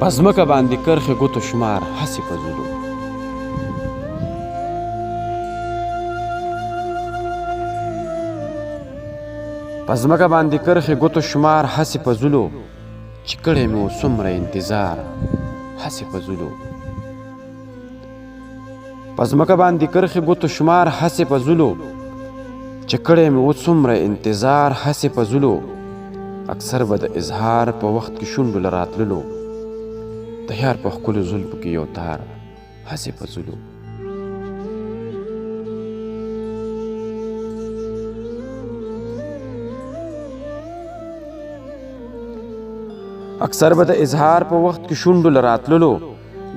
په ځمکه باندې کرښې ګوتو شمار هسې په ځلو. په ځمکه باندې کرښې ګوتو شمار هسې په ځلو، چې کړی مې و څومره انتظار هسې په ځلو. په ځمکه باندې کرښې ګوتو شمار هسې په ځلو، چې کړی مې و څومره انتظار هسې په ځلو. اکثر به د اظهار په وخت کې شونډو له راتللو، د یار په ښکلو زلفو کې یو تار هسې په ځلو. اکثر به د اظهار په وخت کې شونډو له راتللو،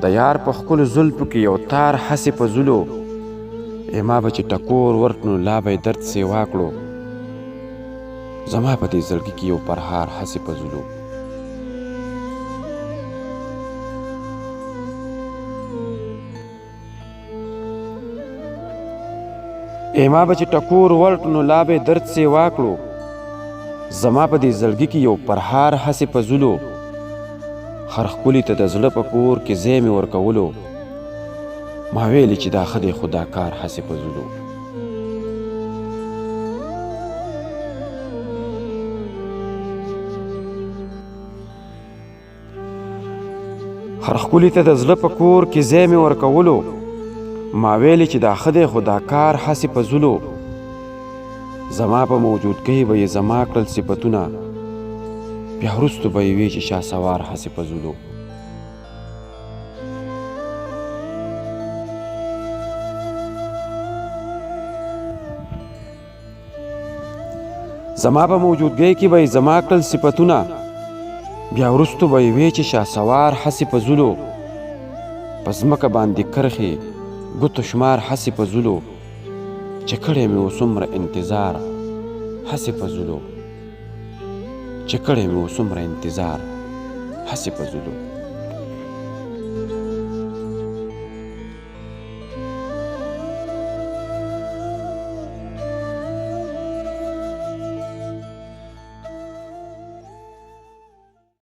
د یار په ښکلو زلفو کې یو تار هسې په ځلو. ما به چې ټکور ورکړو لا به یې درد سیوا کړو، زما په دې زړګي کې یو پرهار هسې په ځلو. ما به چې ټکور ورکړو نو لا به یې درد سیوا کړو، زما په دې زړګي کې یو پرهار هسې په ځلو. هر ښکلي ته د زړه په کور کې ځای مې ورکولو، ما ویلې چې دا ښه دی خو دا کار هسې په ځلو. هر ښکلي ته د زړه په کور کې ځای مې ورکولو، ما ویلې چې دا ښه دی خو دا کار هسې په ځلو. زما په موجودګۍ به یې زما کړل صفتونه، بیا وروستو به یې وی چې شهسوار هسې په ځلو. زما په موجودګۍ کې به یې زما کړل صفتونه، بیا وروستو به یې وی چې شهسوار هسې په ځلو. په ځمکه باندې کرښې ګوتو شمار هسې په ځلو، چې کړی مې و څومره انتظار هسې په ځلو، چې کړی مې و څومره انتظار هسې په ځلو.